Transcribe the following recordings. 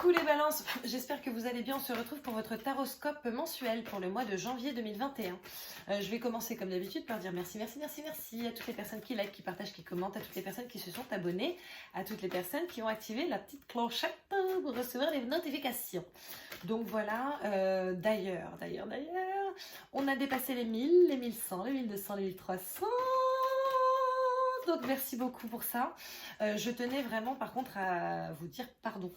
Coucou les balances, j'espère que vous allez bien. On se retrouve pour votre taroscope mensuel pour le mois de janvier 2021. Je vais commencer comme d'habitude par dire merci à toutes les personnes qui like, qui partagent, qui commentent, à toutes les personnes qui se sont abonnées, à toutes les personnes qui ont activé la petite clochette pour recevoir les notifications. Donc voilà, d'ailleurs, on a dépassé les 1000, les 1100, les 1200, les 1300. Donc merci beaucoup pour ça. Je tenais vraiment par contre à vous dire pardon.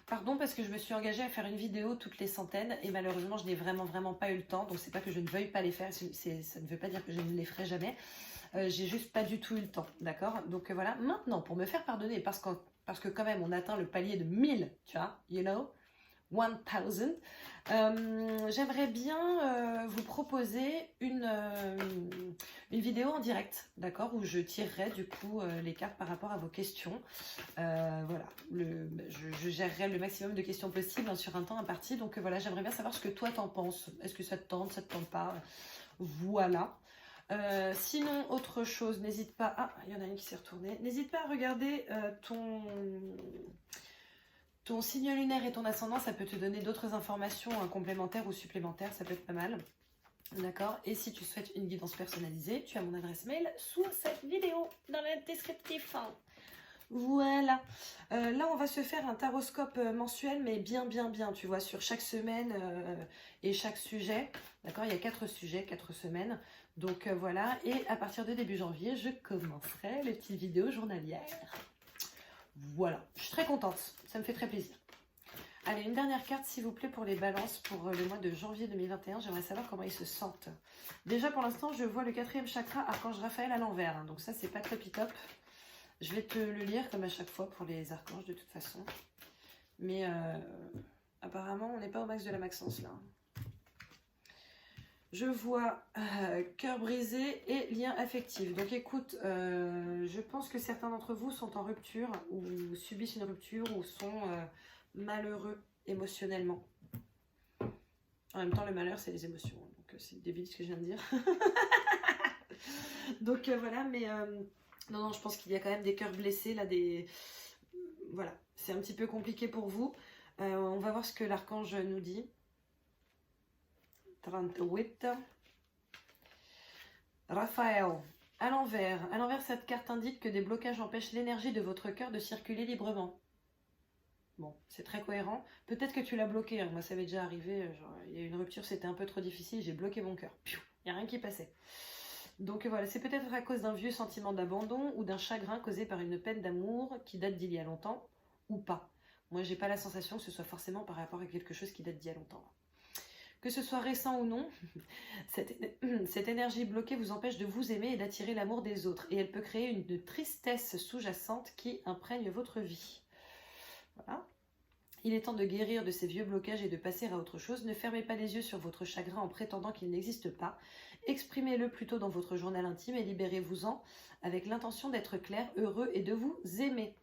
Pardon parce que je me suis engagée à faire une vidéo toutes les centaines et malheureusement je n'ai vraiment pas eu le temps. Donc c'est pas que je ne veuille pas les faire, ça ne veut pas dire que je ne les ferai jamais. J'ai juste pas du tout eu le temps, d'accord? Donc voilà, maintenant pour me faire pardonner, parce que quand même on atteint le palier de 1000, tu vois, you know, 1000, j'aimerais bien vous proposer une vidéo en direct, d'accord, où je tirerai du coup les cartes par rapport à vos questions. Voilà, je gérerai le maximum de questions possibles sur un temps imparti. Donc voilà, j'aimerais bien savoir ce que toi t'en penses. Est-ce que ça te tente pas? Voilà. Sinon, autre chose, n'hésite pas... Ah, il y en a une qui s'est retournée. N'hésite pas à regarder ton signe lunaire et ton ascendant, ça peut te donner d'autres informations complémentaires ou supplémentaires, ça peut être pas mal. D'accord? Et si tu souhaites une guidance personnalisée, tu as mon adresse mail sous cette vidéo, dans le descriptif. Voilà. Là, on va se faire un taroscope mensuel, mais bien, tu vois, sur chaque semaine et chaque sujet. D'accord? Il y a 4 sujets, 4 semaines. Donc voilà. Et à partir de début janvier, je commencerai les petites vidéos journalières. Voilà, je suis très contente, ça me fait très plaisir. Allez, une dernière carte s'il vous plaît pour les balances pour le mois de janvier 2021. J'aimerais savoir comment ils se sentent. Déjà pour l'instant, je vois le 4e chakra, archange Raphaël à l'envers. Hein, donc ça, c'est pas top top. Je vais te le lire comme à chaque fois pour les archanges de toute façon. Mais apparemment, on n'est pas au max de la maxence là. Je vois cœur brisé et lien affectif. Donc écoute, je pense que certains d'entre vous sont en rupture ou subissent une rupture ou sont malheureux émotionnellement. En même temps, le malheur, c'est les émotions. Donc c'est débile ce que je viens de dire. Donc voilà, mais non, je pense qu'il y a quand même des cœurs blessés, là, voilà, c'est un petit peu compliqué pour vous. On va voir ce que l'archange nous dit. 38. Raphaël, à l'envers. À l'envers, cette carte indique que des blocages empêchent l'énergie de votre cœur de circuler librement. Bon, c'est très cohérent. Peut-être que tu l'as bloqué. Hein. Moi, ça m'est déjà arrivé. Genre, il y a eu une rupture, c'était un peu trop difficile. J'ai bloqué mon cœur. Il n'y a rien qui passait. Donc voilà, c'est peut-être à cause d'un vieux sentiment d'abandon ou d'un chagrin causé par une peine d'amour qui date d'il y a longtemps ou pas. Moi, j'ai pas la sensation que ce soit forcément par rapport à quelque chose qui date d'il y a longtemps. Que ce soit récent ou non, cette énergie bloquée vous empêche de vous aimer et d'attirer l'amour des autres. Et elle peut créer une tristesse sous-jacente qui imprègne votre vie. Voilà. Il est temps de guérir de ces vieux blocages et de passer à autre chose. Ne fermez pas les yeux sur votre chagrin en prétendant qu'il n'existe pas. Exprimez-le plutôt dans votre journal intime et libérez-vous-en avec l'intention d'être clair, heureux et de vous aimer.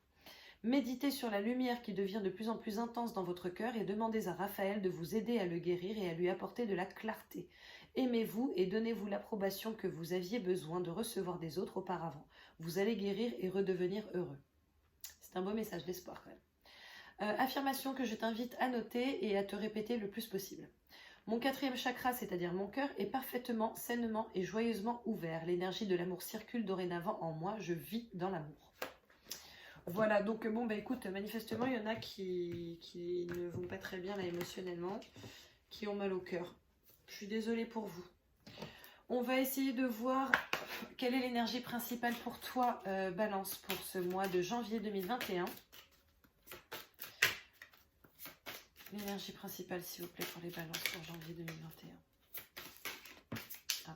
Méditez sur la lumière qui devient de plus en plus intense dans votre cœur et demandez à Raphaël de vous aider à le guérir et à lui apporter de la clarté. Aimez-vous et donnez-vous l'approbation que vous aviez besoin de recevoir des autres auparavant. Vous allez guérir et redevenir heureux. C'est un beau message d'espoir quand même. Affirmation que je t'invite à noter et à te répéter le plus possible. Mon 4e chakra, c'est-à-dire mon cœur, est parfaitement, sainement et joyeusement ouvert. L'énergie de l'amour circule dorénavant en moi. Je vis dans l'amour. Voilà, donc bon, bah écoute, manifestement, il y en a qui ne vont pas très bien là émotionnellement, qui ont mal au cœur. Je suis désolée pour vous. On va essayer de voir quelle est l'énergie principale pour toi, Balance, pour ce mois de janvier 2021. L'énergie principale, s'il vous plaît, pour les balances pour janvier 2021. Ah.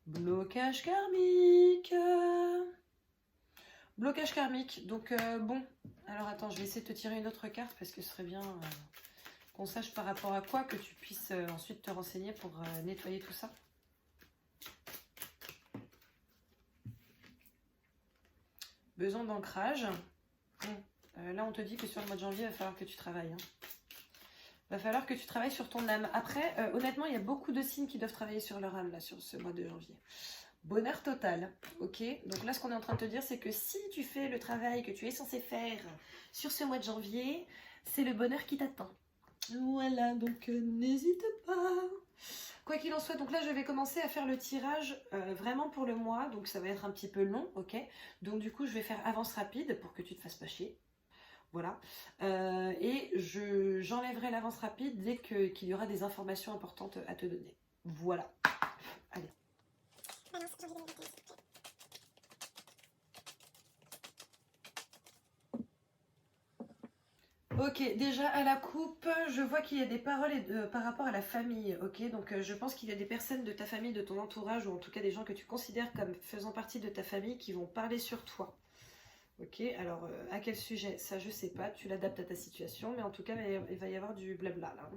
Blocage karmique. Blocage karmique. Donc, bon. Alors, attends, je vais essayer de te tirer une autre carte parce que ce serait bien qu'on sache par rapport à quoi que tu puisses ensuite te renseigner pour nettoyer tout ça. Besoin d'ancrage. Bon. Là, on te dit que sur le mois de janvier, il va falloir que tu travailles. Il va falloir que tu travailles sur ton âme. Après, honnêtement, il y a beaucoup de signes qui doivent travailler sur leur âme, là, sur ce mois de janvier. bonheur total, ok? Donc là, ce qu'on est en train de te dire, c'est que si tu fais le travail que tu es censé faire sur ce mois de janvier, c'est le bonheur qui t'attend. Voilà, donc n'hésite pas. Quoi qu'il en soit, donc là, je vais commencer à faire le tirage vraiment pour le mois, donc ça va être un petit peu long, ok? Donc du coup, je vais faire avance rapide pour que tu te fasses pas chier. Voilà. Et j'enlèverai l'avance rapide dès qu'il y aura des informations importantes à te donner. Voilà. Allez. Ok, déjà à la coupe, je vois qu'il y a des paroles par rapport à la famille, ok? Donc je pense qu'il y a des personnes de ta famille, de ton entourage, ou en tout cas des gens que tu considères comme faisant partie de ta famille qui vont parler sur toi. Ok, alors à quel sujet? Ça je sais pas, tu l'adaptes à ta situation, mais en tout cas il va y avoir du blabla là.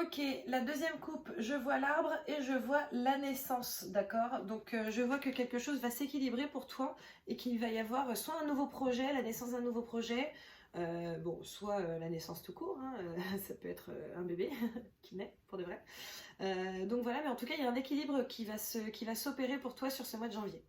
Ok, la deuxième coupe, je vois l'arbre et je vois la naissance, d'accord? Donc je vois que quelque chose va s'équilibrer pour toi et qu'il va y avoir soit un nouveau projet, la naissance d'un nouveau projet, bon, soit la naissance tout court, hein, ça peut être un bébé qui naît pour de vrai. Donc voilà, mais en tout cas, il y a un équilibre qui va s'opérer pour toi sur ce mois de janvier.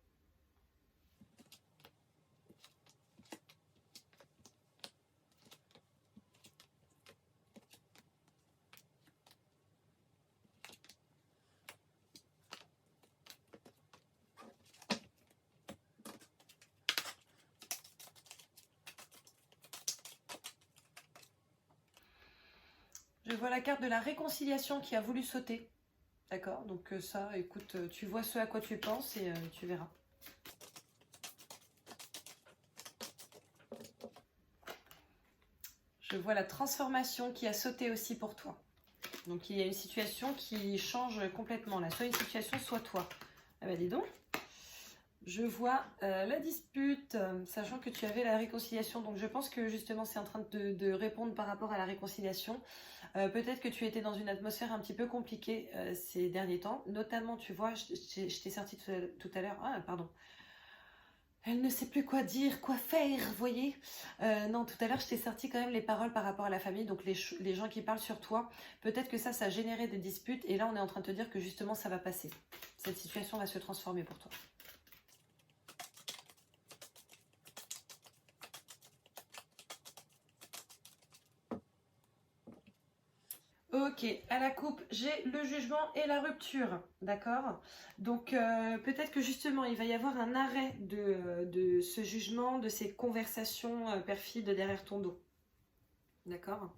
Je vois la carte de la réconciliation qui a voulu sauter. D'accord, donc ça, écoute, tu vois ce à quoi tu penses et tu verras. Je vois la transformation qui a sauté aussi pour toi. Donc il y a une situation qui change complètement là. Soit une situation, soit toi. Ah bah dis donc. Je vois la dispute, sachant que tu avais la réconciliation. Donc je pense que justement c'est en train de répondre par rapport à la réconciliation. Peut-être que tu étais dans une atmosphère un petit peu compliquée ces derniers temps. Notamment, tu vois, je t'ai sorti tout à l'heure. Ah, pardon. Elle ne sait plus quoi dire, quoi faire, vous voyez. Non, tout à l'heure, je t'ai sorti quand même les paroles par rapport à la famille, donc les gens qui parlent sur toi. Peut-être que ça a généré des disputes, et là, on est en train de te dire que justement, ça va passer. Cette situation va se transformer pour toi. Ok, à la coupe, j'ai le jugement et la rupture, d'accord? Donc peut-être que justement, il va y avoir un arrêt de ce jugement, de ces conversations perfides derrière ton dos, d'accord?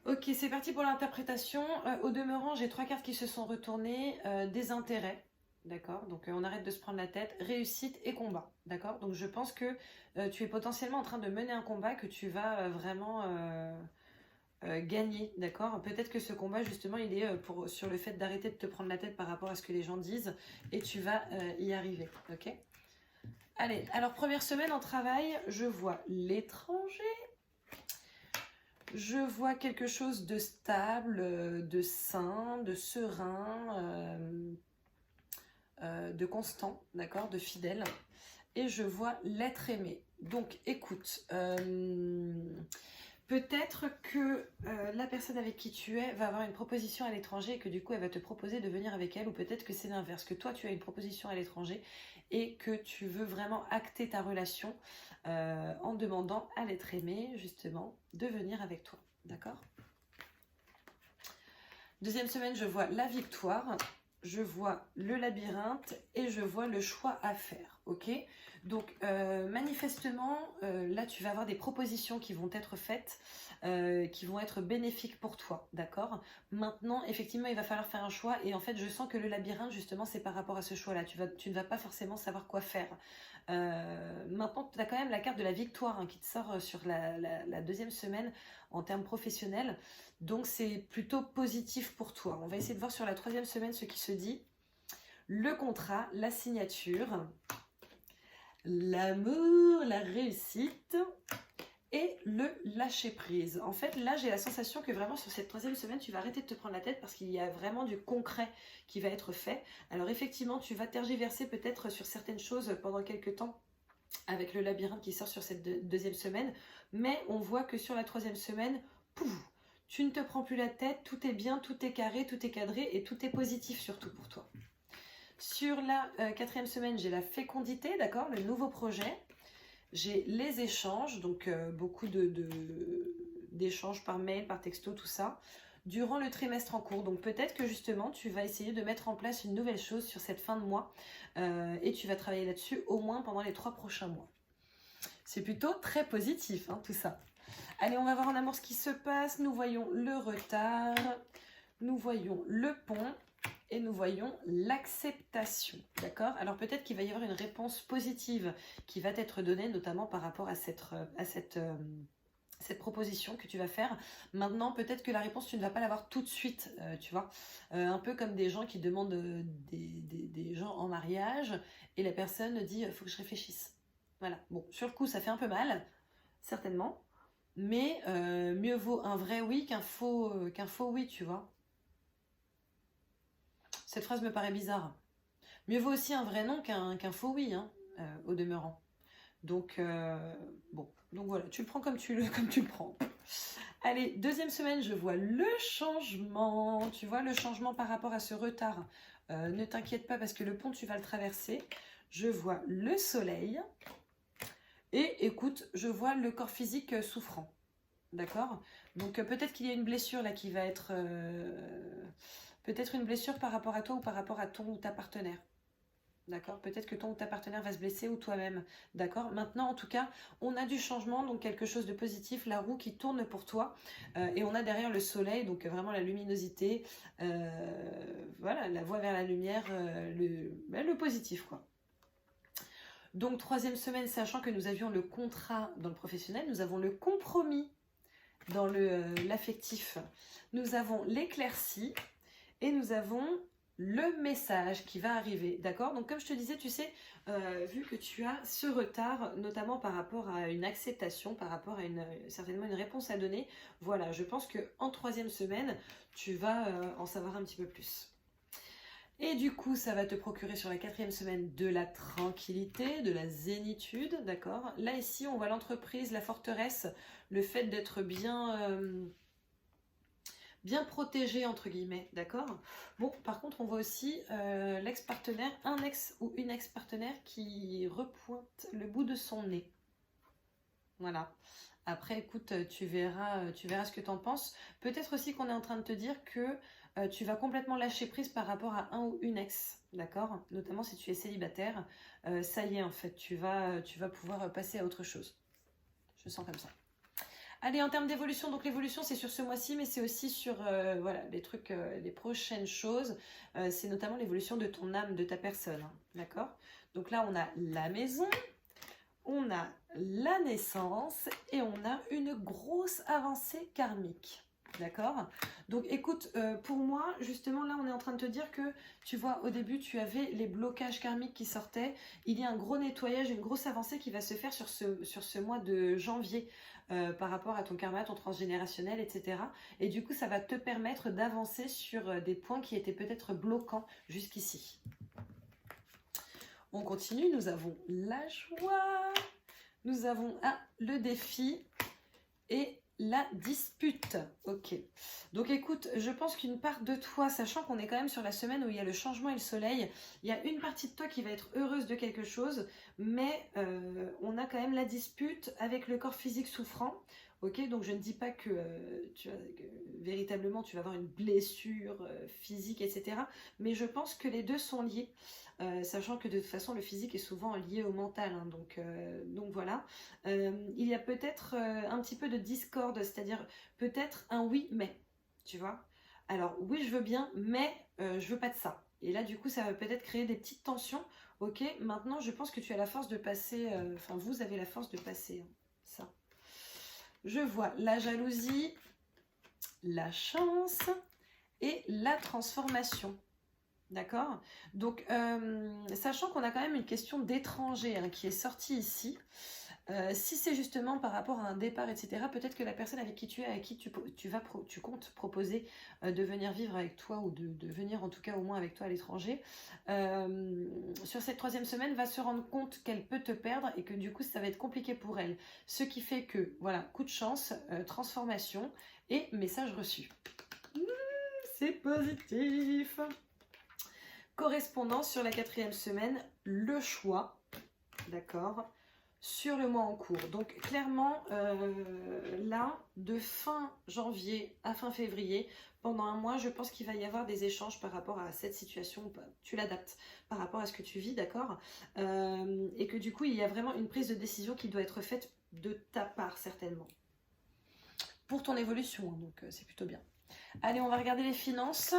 Ok, c'est parti pour l'interprétation. Au demeurant, j'ai trois cartes qui se sont retournées. Des intérêts, d'accord? Donc on arrête de se prendre la tête. Réussite et combat, d'accord? Donc je pense que tu es potentiellement en train de mener un combat que tu vas vraiment gagner, d'accord? Peut-être que ce combat, justement, il est sur le fait d'arrêter de te prendre la tête par rapport à ce que les gens disent et tu vas y arriver, ok? Allez, alors première semaine en travail, je vois l'étranger. Je vois quelque chose de stable, de sain, de serein, de constant, d'accord, de fidèle. Et je vois l'être aimé. Donc écoute, Peut-être que la personne avec qui tu es va avoir une proposition à l'étranger et que du coup elle va te proposer de venir avec elle, ou peut-être que c'est l'inverse, que toi tu as une proposition à l'étranger et que tu veux vraiment acter ta relation en demandant à l'être aimé justement de venir avec toi, d'accord? Deuxième semaine, je vois la victoire, je vois le labyrinthe et je vois le choix à faire, ok? Donc manifestement, là tu vas avoir des propositions qui vont être faites, qui vont être bénéfiques pour toi, d'accord? Maintenant, effectivement, il va falloir faire un choix et en fait, je sens que le labyrinthe, justement, c'est par rapport à ce choix-là. Tu ne vas pas forcément savoir quoi faire. Maintenant, tu as quand même la carte de la victoire hein, qui te sort sur la deuxième semaine en termes professionnels. Donc, c'est plutôt positif pour toi. On va essayer de voir sur la troisième semaine ce qui se dit. Le contrat, la signature, l'amour, la réussite et le lâcher prise. En fait, là, j'ai la sensation que vraiment sur cette troisième semaine, tu vas arrêter de te prendre la tête parce qu'il y a vraiment du concret qui va être fait. Alors effectivement, tu vas tergiverser peut-être sur certaines choses pendant quelques temps avec le labyrinthe qui sort sur cette deuxième semaine, mais on voit que sur la troisième semaine, pouf, tu ne te prends plus la tête, tout est bien, tout est carré, tout est cadré et tout est positif surtout pour toi. Sur la quatrième semaine, j'ai la fécondité, d'accord, le nouveau projet. J'ai les échanges, donc beaucoup d'échanges par mail, par texto, tout ça, durant le trimestre en cours. Donc peut-être que justement, tu vas essayer de mettre en place une nouvelle chose sur cette fin de mois et tu vas travailler là-dessus au moins pendant les 3 prochains mois. C'est plutôt très positif, hein, tout ça. Allez, on va voir en amour ce qui se passe. Nous voyons le retard, nous voyons le pont. Et nous voyons l'acceptation, d'accord? Alors peut-être qu'il va y avoir une réponse positive qui va t'être donnée, notamment par rapport à cette proposition que tu vas faire. Maintenant, peut-être que la réponse, tu ne vas pas l'avoir tout de suite, tu vois. Un peu comme des gens qui demandent des gens en mariage et la personne dit « faut que je réfléchisse ». Voilà, bon, sur le coup, ça fait un peu mal, certainement, mais mieux vaut un vrai oui qu'un faux oui, tu vois. Cette phrase me paraît bizarre. Mieux vaut aussi un vrai non qu'un faux oui, hein, au demeurant. Donc, bon. Donc voilà, tu le prends comme tu le prends. Allez, deuxième semaine, je vois le changement. Tu vois, le changement par rapport à ce retard. Ne t'inquiète pas parce que le pont, tu vas le traverser. Je vois le soleil. Et écoute, je vois le corps physique souffrant. D'accord? Donc peut-être qu'il y a une blessure là qui va être... peut-être une blessure par rapport à toi ou par rapport à ton ou ta partenaire. D'accord? Peut-être que ton ou ta partenaire va se blesser ou toi-même. D'accord? Maintenant, en tout cas, on a du changement, donc quelque chose de positif, la roue qui tourne pour toi. Et on a derrière le soleil, donc vraiment la luminosité, voilà, la voie vers la lumière, le positif, quoi. Donc, troisième semaine, sachant que nous avions le contrat dans le professionnel, nous avons le compromis dans l'affectif. Nous avons l'éclaircie et nous avons le message qui va arriver, d'accord? Donc comme je te disais, tu sais, vu que tu as ce retard, notamment par rapport à une acceptation, par rapport à certainement une réponse à donner, voilà, je pense qu'en troisième semaine, tu vas en savoir un petit peu plus. Et du coup, ça va te procurer sur la quatrième semaine de la tranquillité, de la zénitude, d'accord? Là, ici, on voit l'entreprise, la forteresse, le fait d'être bien protégé entre guillemets, d'accord? Bon, par contre, on voit aussi l'ex-partenaire, un ex ou une ex-partenaire qui repointe le bout de son nez. Voilà. Après, écoute, tu verras ce que tu en penses. Peut-être aussi qu'on est en train de te dire que tu vas complètement lâcher prise par rapport à un ou une ex, d'accord? Notamment si tu es célibataire. Ça y est, en fait, tu vas pouvoir passer à autre chose. Je sens comme ça. Allez, en termes d'évolution, donc l'évolution c'est sur ce mois-ci, mais c'est aussi sur voilà, les trucs, les prochaines choses. C'est notamment l'évolution de ton âme, de ta personne, hein, d'accord? Donc là, on a la maison, on a la naissance et on a une grosse avancée karmique. D'accord? Donc écoute, pour moi, justement, là, on est en train de te dire que, tu vois, au début, tu avais les blocages karmiques qui sortaient. Il y a un gros nettoyage, une grosse avancée qui va se faire sur ce mois de janvier par rapport à ton karma, ton transgénérationnel, etc. Et du coup, ça va te permettre d'avancer sur des points qui étaient peut-être bloquants jusqu'ici. On continue, nous avons la joie, nous avons le défi et la dispute. Ok. Donc écoute, je pense qu'une part de toi, sachant qu'on est quand même sur la semaine où il y a le changement et le soleil, il y a une partie de toi qui va être heureuse de quelque chose, mais on a quand même la dispute avec le corps physique souffrant. Ok, donc je ne dis pas que, véritablement tu vas avoir une blessure physique, etc. Mais je pense que les deux sont liés, sachant que de toute façon le physique est souvent lié au mental, hein, donc voilà. Il y a peut-être un petit peu de discorde, c'est-à-dire peut-être un oui mais, tu vois. Alors oui je veux bien, mais je veux pas de ça. Et là du coup ça va peut-être créer des petites tensions. Ok, maintenant je pense que tu as la force de passer, enfin vous avez la force de passer ça. Je vois la jalousie, la chance et la transformation. D'accord? Donc, sachant qu'on a quand même une question d'étranger hein, qui est sortie ici, si c'est justement par rapport à un départ, etc., peut-être que la personne avec qui tu es, avec qui tu comptes proposer de venir vivre avec toi ou de venir en tout cas au moins avec toi à l'étranger, sur cette 3e semaine va se rendre compte qu'elle peut te perdre et que du coup ça va être compliqué pour elle. Ce qui fait que, voilà, coup de chance, transformation et message reçu. C'est positif. Correspondance sur la 4e semaine, le choix, d'accord, sur le mois en cours. Donc clairement, là, de fin janvier à fin février, pendant un mois, je pense qu'il va y avoir des échanges par rapport à cette situation. Tu l'adaptes par rapport à ce que tu vis, d'accord, et que du coup, il y a vraiment une prise de décision qui doit être faite de ta part, certainement. Pour ton évolution, donc c'est plutôt bien. Allez, on va regarder les finances.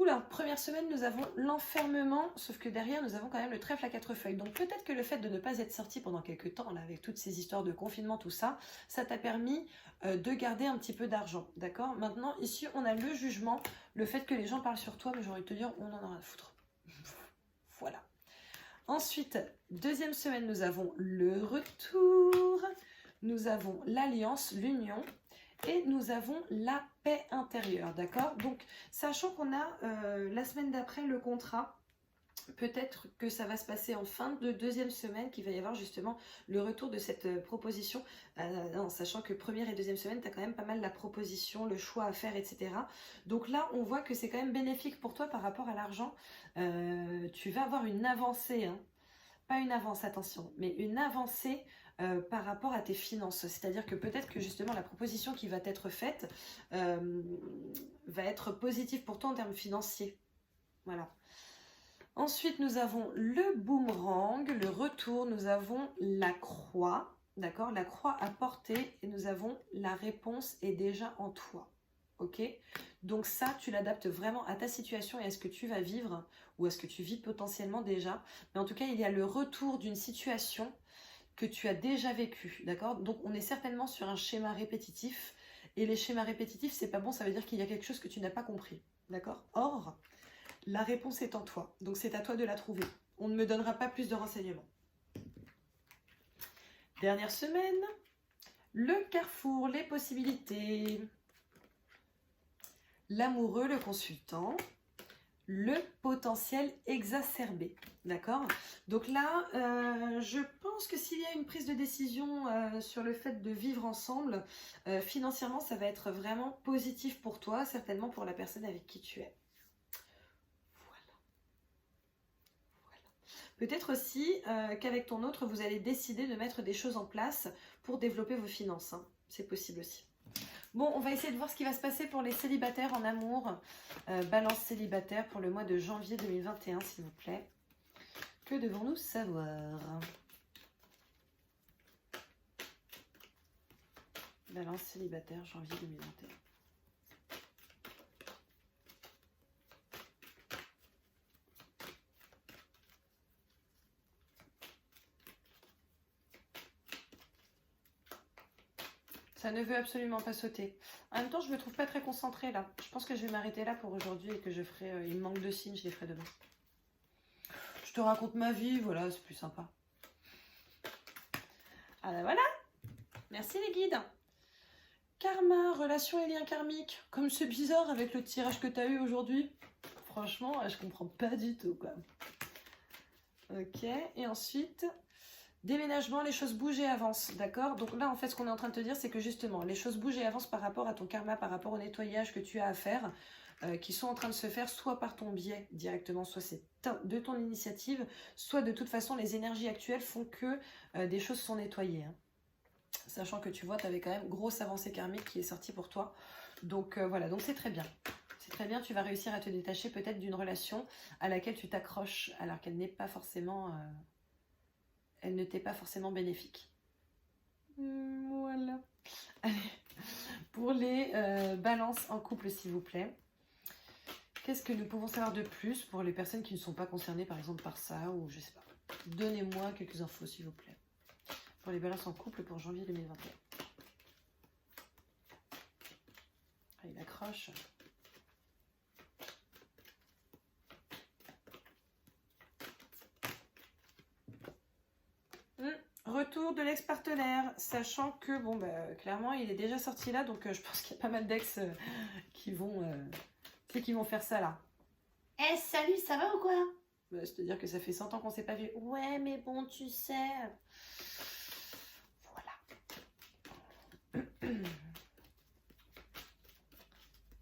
Oula, première semaine, nous avons l'enfermement, sauf que derrière, nous avons quand même le trèfle à 4 feuilles. Donc peut-être que le fait de ne pas être sorti pendant quelques temps, là, avec toutes ces histoires de confinement, tout ça, ça t'a permis de garder un petit peu d'argent, d'accord? Maintenant, ici, on a le jugement, le fait que les gens parlent sur toi, mais j'ai envie de te dire, on en a rien à foutre. Voilà. Ensuite, 2e semaine, nous avons le retour, nous avons l'alliance, l'union, et nous avons la paix intérieure, d'accord? Donc, sachant qu'on a la semaine d'après le contrat, peut-être que ça va se passer en fin de 2e semaine, qu'il va y avoir justement le retour de cette proposition, non, sachant que 1re et 2e semaine, tu as quand même pas mal la proposition, le choix à faire, etc. Donc là, on voit que c'est quand même bénéfique pour toi par rapport à l'argent. Tu vas avoir une avancée, hein. Pas une avance, attention, mais une avancée par rapport à tes finances. C'est-à-dire que peut-être que justement la proposition qui va t'être faite va être positive pour toi en termes financiers. Voilà. Ensuite, nous avons le boomerang, le retour, nous avons la croix, d'accord? La croix à porter et nous avons la réponse est déjà en toi. Ok, donc ça tu l'adaptes vraiment à ta situation et à ce que tu vas vivre ou à ce que tu vis potentiellement déjà, mais en tout cas il y a le retour d'une situation que tu as déjà vécu, d'accord? Donc on est certainement sur un schéma répétitif et les schémas répétitifs c'est pas bon, ça veut dire qu'il y a quelque chose que tu n'as pas compris, d'accord? Or la réponse est en toi, donc c'est à toi de la trouver. On ne me donnera pas plus de renseignements. Dernière semaine, le carrefour, les possibilités. L'amoureux, le consultant, le potentiel exacerbé, d'accord? Donc là, je pense que s'il y a une prise de décision sur le fait de vivre ensemble, financièrement, ça va être vraiment positif pour toi, certainement pour la personne avec qui tu es. Voilà. Peut-être aussi qu'avec ton autre, vous allez décider de mettre des choses en place pour développer vos finances, hein. C'est possible aussi. Bon, on va essayer de voir ce qui va se passer pour les célibataires en amour. Balance célibataire pour le mois de janvier 2021, s'il vous plaît. Que devons-nous savoir? Balance célibataire, janvier 2021. Ça ne veut absolument pas sauter. En même temps, je me trouve pas très concentrée là. Je pense que je vais m'arrêter là pour aujourd'hui et que je ferai... il me manque de signes, je les ferai demain. Je te raconte ma vie, voilà, c'est plus sympa. Ah ben voilà. Merci les guides. Karma, relation et lien karmique. Comme c'est bizarre avec le tirage que tu as eu aujourd'hui. Franchement, je comprends pas du tout quoi. Ok, et ensuite... Déménagement, les choses bougent et avancent, d'accord? Donc là, en fait, ce qu'on est en train de te dire, c'est que justement, les choses bougent et avancent par rapport à ton karma, par rapport au nettoyage que tu as à faire, qui sont en train de se faire soit par ton biais directement, soit c'est de ton initiative, soit de toute façon, les énergies actuelles font que des choses sont nettoyées. Hein. Sachant que tu vois, tu avais quand même grosse avancée karmique qui est sortie pour toi. Donc voilà, donc c'est très bien. C'est très bien, tu vas réussir à te détacher peut-être d'une relation à laquelle tu t'accroches alors qu'elle n'est pas forcément... elle ne t'est pas forcément bénéfique. Voilà. Allez, pour les balances en couple, s'il vous plaît. Qu'est-ce que nous pouvons savoir de plus pour les personnes qui ne sont pas concernées, par exemple, par ça, ou je sais pas. Donnez-moi quelques infos, s'il vous plaît. Pour les balances en couple pour janvier 2021. Ah, il accroche. Retour de l'ex-partenaire, sachant que, bon, bah, clairement, il est déjà sorti là, donc je pense qu'il y a pas mal d'ex qui vont faire ça là. Eh, salut, ça va ou quoi? Bah, c'est-à-dire que ça fait 100 ans qu'on s'est pas vu. Ouais, mais bon, tu sais... Voilà.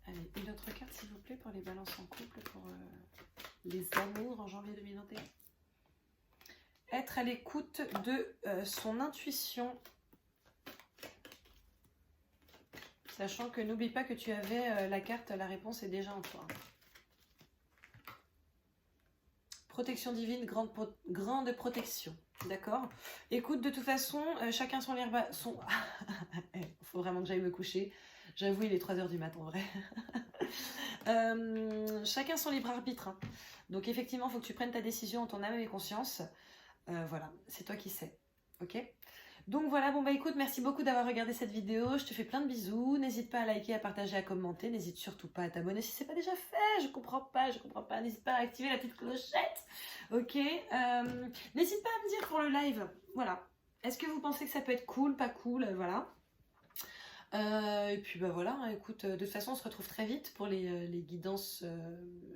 Allez, une autre carte, s'il vous plaît, pour les balances en couple, pour les amours en janvier 2021. Être à l'écoute de son intuition. Sachant que n'oublie pas que tu avais la carte, la réponse est déjà en toi. Protection divine, grande protection. D'accord? Écoute, de toute façon, chacun son libre... Il faut vraiment que j'aille me coucher. J'avoue, il est 3h du matin en vrai. Chacun son libre arbitre. Hein. Donc effectivement, il faut que tu prennes ta décision en ton âme et conscience. Voilà, c'est toi qui sais. Ok? Donc voilà, bon bah écoute, merci beaucoup d'avoir regardé cette vidéo. Je te fais plein de bisous. N'hésite pas à liker, à partager, à commenter. N'hésite surtout pas à t'abonner si c'est pas déjà fait. Je comprends pas. N'hésite pas à activer la petite clochette. Ok? N'hésite pas à me dire pour le live. Voilà. Est-ce que vous pensez que ça peut être cool, pas cool? Voilà. Et puis bah voilà, hein, écoute, de toute façon on se retrouve très vite pour les guidances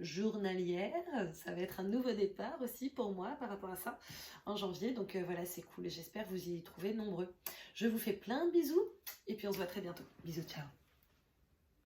journalières. Ça va être un nouveau départ aussi pour moi par rapport à ça en janvier. Donc voilà, c'est cool et j'espère vous y trouver nombreux. Je vous fais plein de bisous et puis on se voit très bientôt. Bisous, ciao.